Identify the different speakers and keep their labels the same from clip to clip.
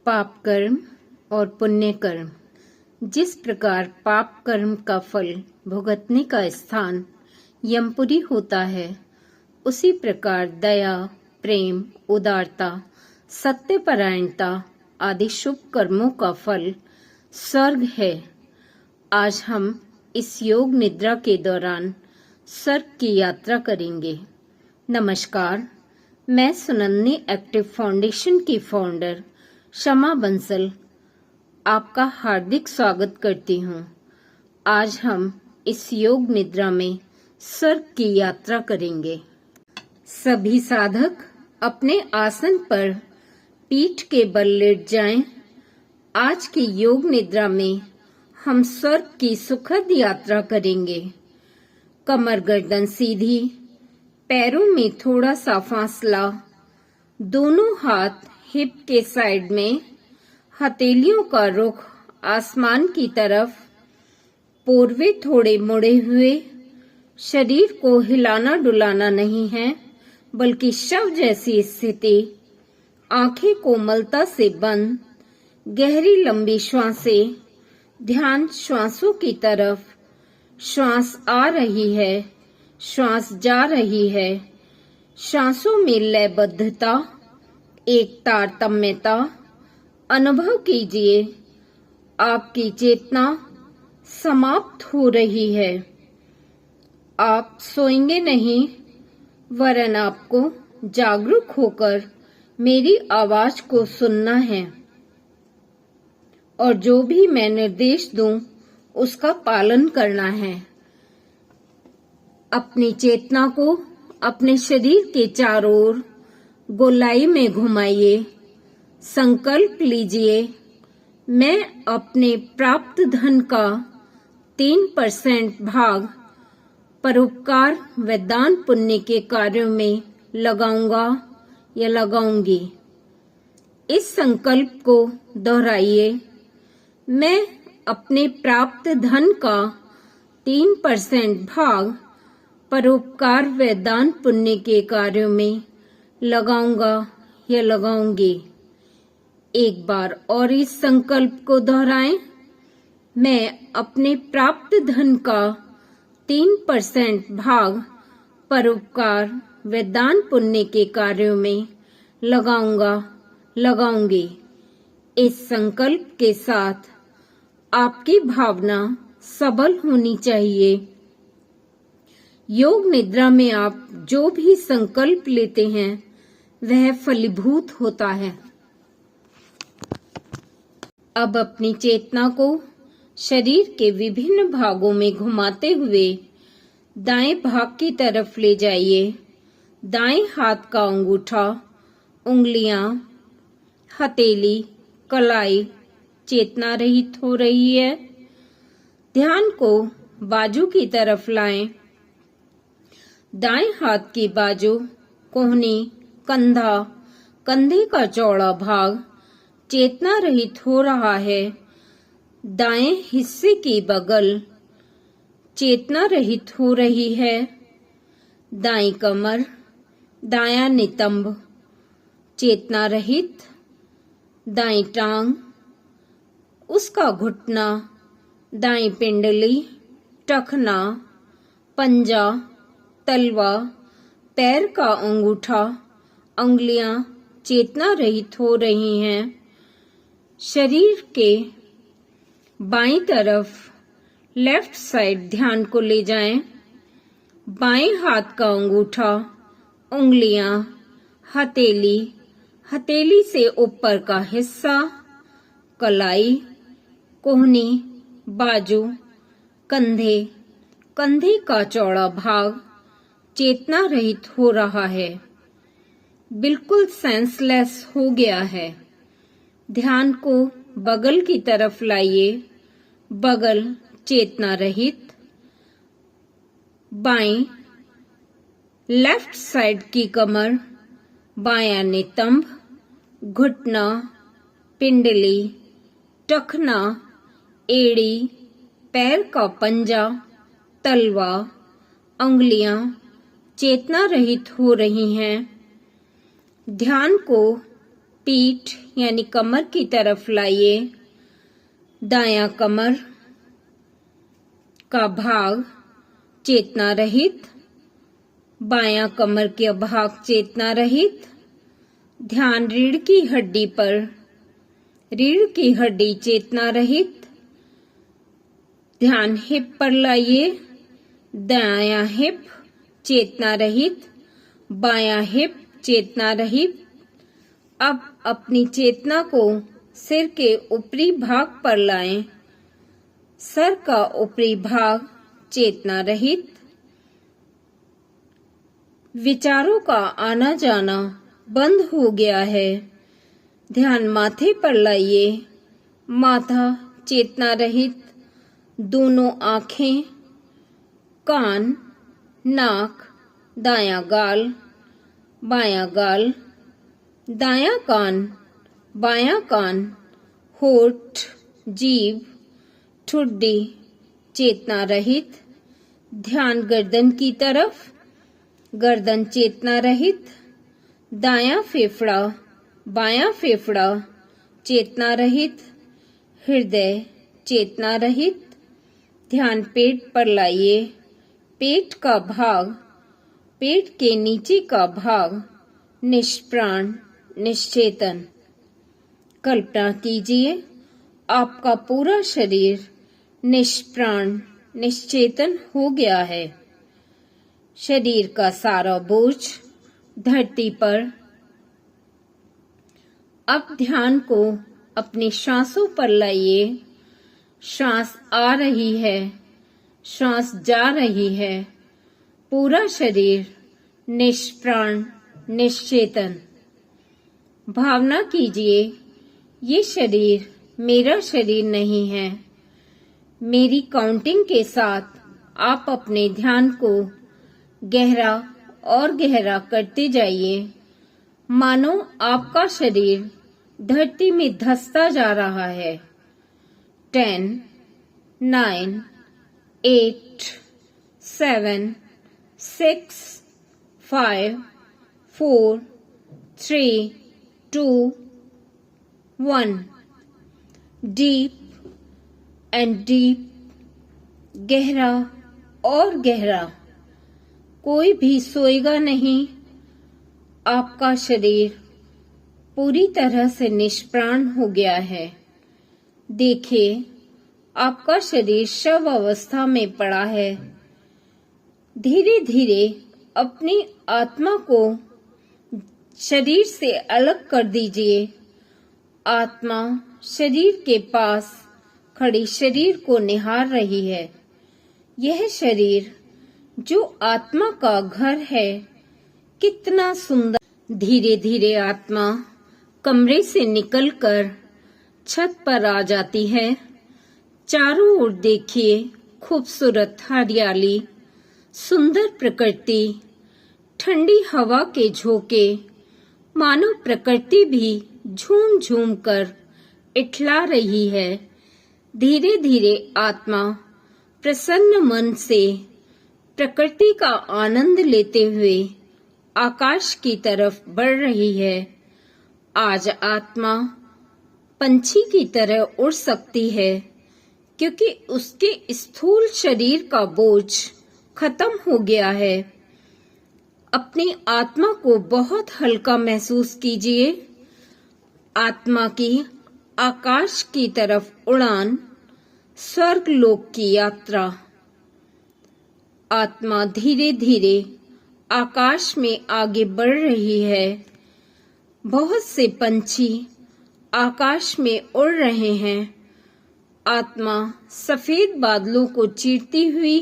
Speaker 1: पाप कर्म और पुण्य कर्म। जिस प्रकार पाप कर्म का फल भुगतने का स्थान यमपुरी होता है, उसी प्रकार दया, प्रेम, उदारता, सत्यपरायणता आदि शुभ कर्मों का फल स्वर्ग है। आज हम इस योग निद्रा के दौरान स्वर्ग की यात्रा करेंगे। नमस्कार, मैं सुनन्नी एक्टिव फाउंडेशन की फाउंडर शमा बंसल आपका हार्दिक स्वागत करती हूँ। आज हम इस योग निद्रा में स्वर्ग की यात्रा करेंगे। सभी साधक अपने आसन पर पीठ के बल लेट जाएं। आज की योग निद्रा में हम स्वर्ग की सुखद यात्रा करेंगे। कमर गर्दन सीधी, पैरों में थोड़ा सा फासला, दोनों हाथ हिप के साइड में, हथेलियों का रुख आसमान की तरफ, पोरवे थोड़े मुड़े हुए। शरीर को हिलाना डुलाना नहीं है, बल्कि शव जैसी स्थिति। आंखें कोमलता से बंद, गहरी लंबी श्वासें, ध्यान श्वासों की तरफ। श्वास आ रही है, श्वास जा रही है। श्वासों में लयबद्धता, एक तारतम्यता अनुभव कीजिए। आपकी चेतना समाप्त हो रही है। आप सोएंगे नहीं, वरन आपको जागरूक होकर मेरी आवाज को सुनना है और जो भी मैं निर्देश दूं उसका पालन करना है। अपनी चेतना को अपने शरीर के चारों ओर गोलाई में घुमाइए। संकल्प लीजिए, मैं अपने प्राप्त धन का 3% भाग परोपकार व दान पुण्य के कार्यों में लगाऊंगा या लगाऊंगी। इस संकल्प को दोहराइए। मैं अपने प्राप्त धन का 3% भाग परोपकार व दान पुण्य के कार्यों में लगाऊंगा या लगाऊंगी। एक बार और इस संकल्प को दोहराएं। मैं अपने प्राप्त धन का 3% भाग परोपकार व दान पुण्य के कार्यों में लगाऊंगा, लगाऊंगी। इस संकल्प के साथ आपकी भावना सबल होनी चाहिए। योग निद्रा में आप जो भी संकल्प लेते हैं वह फलीभूत होता है। अब अपनी चेतना को शरीर के विभिन्न भागों में घुमाते हुए दाएं भाग की तरफ ले जाइए। दाएं हाथ का अंगूठा, उंगलियां, हथेली, कलाई चेतना रहित हो रही है। ध्यान को बाजू की तरफ लाएं। दाएं हाथ की बाजू, कोहनी, कंधा, कंधे का चौड़ा भाग चेतना रहित हो रहा है। दाएं हिस्से की बगल चेतना रहित हो रही है। दाईं कमर, दायां नितंब चेतना रहित। दाईं टांग, उसका घुटना, दाईं पिंडली, टखना, पंजा, तलवा, पैर का अंगूठा, अंगुलियां चेतना रहित हो रही हैं। शरीर के बाईं तरफ लेफ्ट साइड ध्यान को ले जाएं। बाएं हाथ का अंगूठा, उंगलियां, हथेली, हथेली से ऊपर का हिस्सा, कलाई, कोहनी, बाजू, कंधे, कंधे का चौड़ा भाग चेतना रहित हो रहा है। बिल्कुल सेंसलेस हो गया है। ध्यान को बगल की तरफ लाइए। बगल चेतना रहित। बाईं लेफ्ट साइड की कमर, बायां नितंब, घुटना, पिंडली, टखना, एड़ी, पैर का पंजा, तलवा, अंगुलियां चेतना रहित हो रही हैं। ध्यान को पीठ यानी कमर की तरफ लाइए। दायां कमर का भाग चेतना रहित, बायां कमर के भाग चेतना रहित। ध्यान रीढ़ की हड्डी पर, रीढ़ की हड्डी चेतना रहित। ध्यान हिप पर लाइए। दायां हिप चेतना रहित, बायां हिप चेतना रहित। अब अपनी चेतना को सिर के ऊपरी भाग पर लाएं। सर का ऊपरी भाग चेतना रहित। विचारों का आना जाना बंद हो गया है। ध्यान माथे पर लाइए। माथा चेतना रहित, दोनों आंखें, कान, नाक, दायां गाल, बायां गाल, दायां कान, बायां कान, होठ, जीभ, ठुड्डी चेतना रहित। ध्यान गर्दन की तरफ, गर्दन चेतना रहित। दायां फेफड़ा, बायां फेफड़ा चेतना रहित। हृदय चेतना रहित। ध्यान पेट पर लाइए। पेट का भाग, पेट के नीचे का भाग निष्प्राण, निश्चेतन। कल्पना कीजिए आपका पूरा शरीर निष्प्राण, निश्चेतन हो गया है। शरीर का सारा बोझ धरती पर। अब ध्यान को अपनी सांसों पर लाइए। सांस आ रही है, सांस जा रही है। पूरा शरीर निष्प्राण, निश्चेतन। भावना कीजिए ये शरीर मेरा शरीर नहीं है। मेरी काउंटिंग के साथ आप अपने ध्यान को गहरा और गहरा करते जाइए, मानो आपका शरीर धरती में धंसता जा रहा है। 10, 9, 8, 7, 6, 5, 4, 3, 2, 1. Deep and deep, गहरा और गहरा। कोई भी सोएगा नहीं। आपका शरीर पूरी तरह से निष्प्राण हो गया है। देखिए आपका शरीर शव अवस्था में पड़ा है। धीरे धीरे अपनी आत्मा को शरीर से अलग कर दीजिए। आत्मा शरीर के पास खड़ी शरीर को निहार रही है। यह शरीर जो आत्मा का घर है, कितना सुंदर। धीरे धीरे आत्मा कमरे से निकलकर छत पर आ जाती है। चारों ओर देखिए, खूबसूरत हरियाली, सुंदर प्रकृति, ठंडी हवा के झोंके, मानो प्रकृति भी झूम झूम कर इठला रही है। धीरे धीरे आत्मा प्रसन्न मन से प्रकृति का आनंद लेते हुए आकाश की तरफ बढ़ रही है। आज आत्मा पंछी की तरह उड़ सकती है, क्योंकि उसके स्थूल शरीर का बोझ खत्म हो गया है। अपनी आत्मा को बहुत हल्का महसूस कीजिए। आत्मा की आकाश की तरफ उड़ान, स्वर्ग लोक की यात्रा। आत्मा धीरे धीरे आकाश में आगे बढ़ रही है। बहुत से पंछी आकाश में उड़ रहे हैं। आत्मा सफेद बादलों को चीरती हुई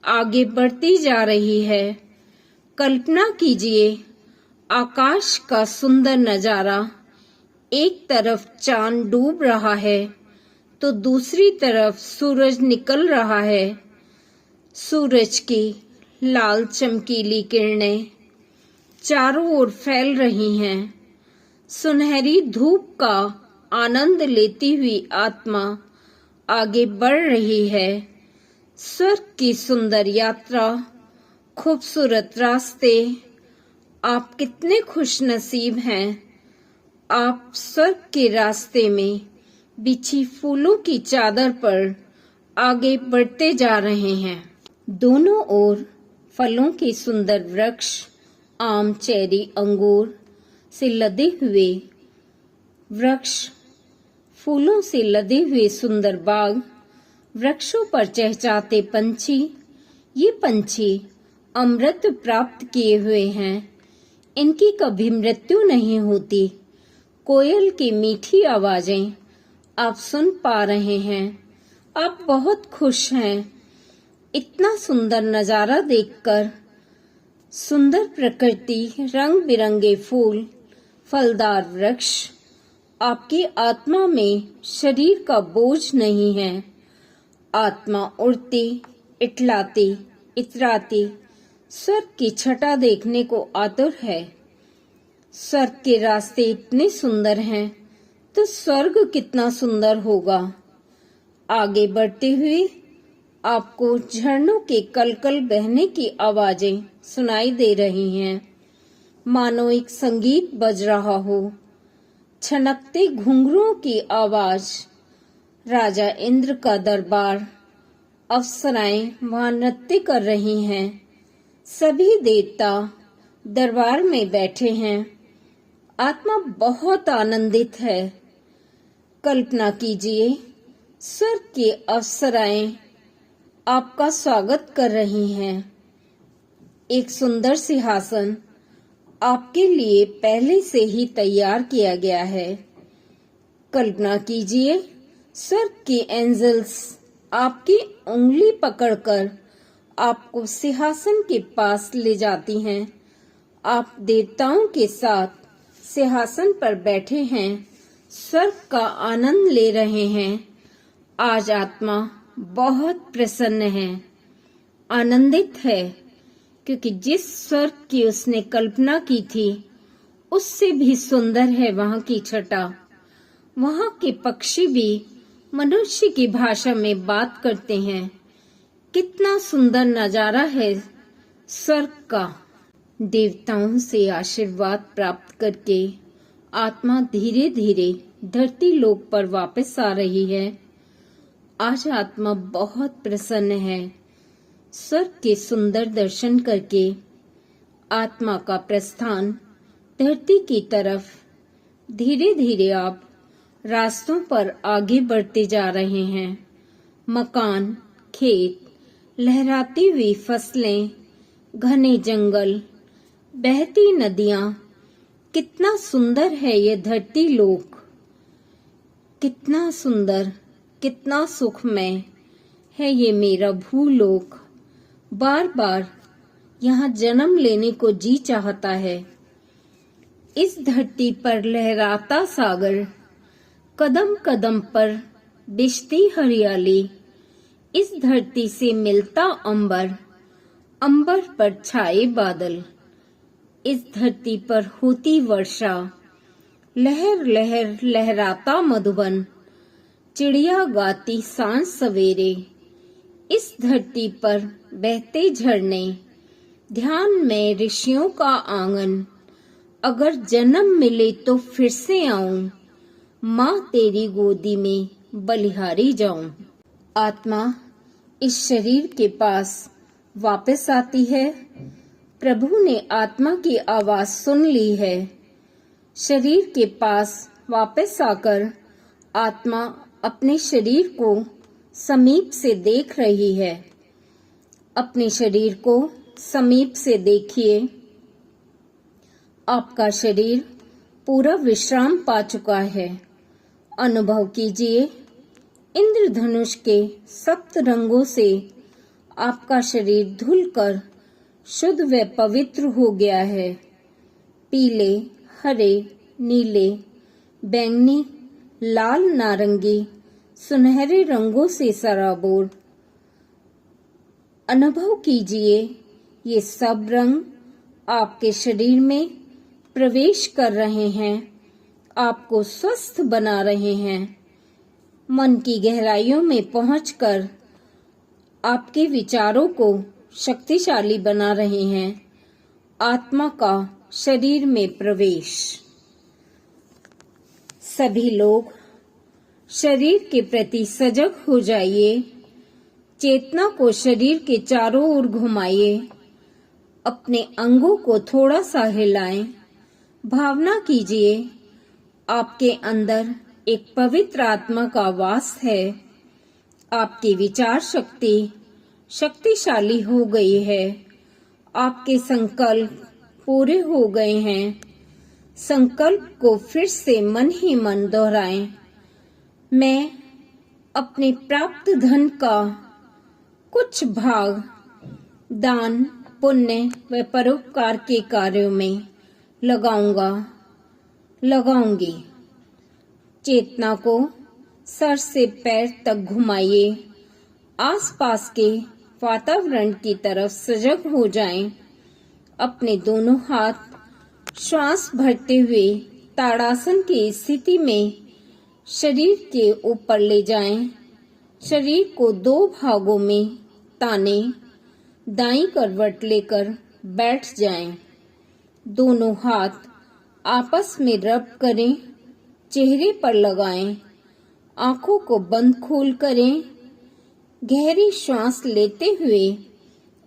Speaker 1: आगे बढ़ती जा रही है। कल्पना कीजिए आकाश का सुंदर नजारा। एक तरफ चांद डूब रहा है तो दूसरी तरफ सूरज निकल रहा है। सूरज की लाल चमकीली किरणें चारों ओर फैल रही हैं। सुनहरी धूप का आनंद लेती हुई आत्मा आगे बढ़ रही है। स्वर्ग की सुंदर यात्रा, खूबसूरत रास्ते। आप कितने खुशनसीब हैं। आप स्वर्ग के रास्ते में बिछी फूलों की चादर पर आगे बढ़ते जा रहे हैं। दोनों ओर फलों के सुंदर वृक्ष, आम, चेरी, अंगूर से लदे हुए वृक्ष, फूलों से लदे हुए सुंदर बाग, वृक्षों पर चहचहाते पंछी। ये पंछी अमृत प्राप्त किए हुए हैं, इनकी कभी मृत्यु नहीं होती। कोयल की मीठी आवाजें आप सुन पा रहे हैं। आप बहुत खुश हैं। इतना सुंदर नजारा देखकर, सुंदर प्रकृति, रंग बिरंगे फूल, फलदार वृक्ष, आपकी आत्मा में शरीर का बोझ नहीं है। आत्मा उड़ती, इटलाती, इतराती स्वर्ग की छटा देखने को आतुर है। स्वर्ग के रास्ते इतने सुंदर हैं, तो स्वर्ग कितना सुंदर होगा। आगे बढ़ते हुए आपको झरनों के कलकल बहने की आवाजें सुनाई दे रही हैं, मानो एक संगीत बज रहा हो। छनकते घुंघरुओं की आवाज, राजा इंद्र का दरबार, अप्सराएं वहां नृत्य कर रही हैं। सभी देवता दरबार में बैठे हैं। आत्मा बहुत आनंदित है। कल्पना कीजिए, स्वर्ग की अप्सराएं आपका स्वागत कर रही हैं। एक सुंदर सिंहासन आपके लिए पहले से ही तैयार किया गया है। कल्पना कीजिए, स्वर्ग की एंजल्स आपकी उंगली पकड़कर आपको सिंहासन के पास ले जाती हैं। आप देवताओं के साथ सिंहासन पर बैठे हैं, स्वर्ग का आनंद ले रहे हैं। आज आत्मा बहुत प्रसन्न है, आनंदित है, क्योंकि जिस स्वर्ग की उसने कल्पना की थी, उससे भी सुंदर है वहां की छटा। वहां के पक्षी भी मनुष्य की भाषा में बात करते हैं। कितना सुंदर नजारा है स्वर्ग का। देवताओं से आशीर्वाद प्राप्त करके आत्मा धीरे धीरे धरती लोक पर वापस आ रही है। आज आत्मा बहुत प्रसन्न है। स्वर्ग के सुंदर दर्शन करके आत्मा का प्रस्थान धरती की तरफ धीरे धीरे आप रास्तों पर आगे बढ़ते जा रहे हैं। मकान, खेत, लहराती हुई फसलें, घने जंगल, बहती नदियां, कितना सुंदर है ये धरती लोक। कितना सुंदर, कितना सुखमय है ये मेरा भूलोक। बार बार यहाँ जन्म लेने को जी चाहता है। इस धरती पर लहराता सागर, कदम कदम पर बिछती हरियाली, इस धरती से मिलता अंबर, अंबर पर छाए बादल, इस धरती पर होती वर्षा, लहर लहर लहराता मधुबन, चिड़िया गाती सांझ सवेरे, इस धरती पर बहते झरने, ध्यान में ऋषियों का आंगन। अगर जन्म मिले तो फिर से आऊं, माँ तेरी गोदी में बलिहारी जाऊं। आत्मा इस शरीर के पास वापस आती है। प्रभु ने आत्मा की आवाज सुन ली है। शरीर के पास वापस आकर आत्मा अपने शरीर को समीप से देख रही है। अपने शरीर को समीप से देखिए। आपका शरीर पूरा विश्राम पा चुका है। अनुभव कीजिए, इंद्रधनुष के 7 रंगों से आपका शरीर धुलकर शुद्ध व पवित्र हो गया है। पीले, हरे, नीले, बैंगनी, लाल, नारंगी, सुनहरे रंगों से सराबोर। अनुभव कीजिए, ये सब रंग आपके शरीर में प्रवेश कर रहे हैं, आपको स्वस्थ बना रहे हैं। मन की गहराइयों में पहुंचकर आपके विचारों को शक्तिशाली बना रहे हैं। आत्मा का शरीर में प्रवेश। सभी लोग शरीर के प्रति सजग हो जाइए। चेतना को शरीर के चारों ओर घुमाइए। अपने अंगों को थोड़ा सा हिलाएं। भावना कीजिए आपके अंदर एक पवित्र आत्मा का वास है। आपकी विचार शक्ति शक्तिशाली हो गई है। आपके संकल्प पूरे हो गए हैं। संकल्प को फिर से मन ही मन दोहराएं। मैं अपने प्राप्त धन का कुछ भाग दान, पुण्य व परोपकार के कार्यों में लगाऊंगी। चेतना को सर से पैर तक घुमाइए। आसपास के वातावरण की तरफ सजग हो जाएं। अपने दोनों हाथ श्वास भरते हुए ताड़ासन की स्थिति में शरीर के ऊपर ले जाएं। शरीर को दो भागों में ताने। दाईं करवट लेकर बैठ जाएं। दोनों हाथ आपस में रब करें। चेहरे पर लगाएं। आंखों को बंद खोल करें। गहरी श्वास लेते हुए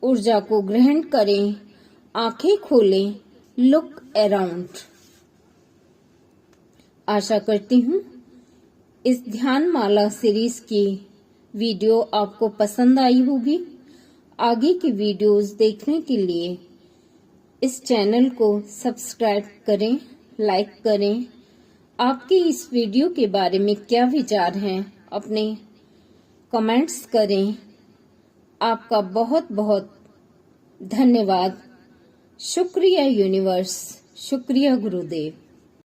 Speaker 1: ऊर्जा को ग्रहण करें। आंखें खोलें। Look around. आशा करती हूँ इस ध्यान माला सीरीज की वीडियो आपको पसंद आई होगी। आगे की वीडियोस देखने के लिए इस चैनल को सब्सक्राइब करें, लाइक करें। आपके इस वीडियो के बारे में क्या विचार हैं, अपने कमेंट्स करें। आपका बहुत बहुत धन्यवाद। शुक्रिया यूनिवर्स, शुक्रिया गुरुदेव।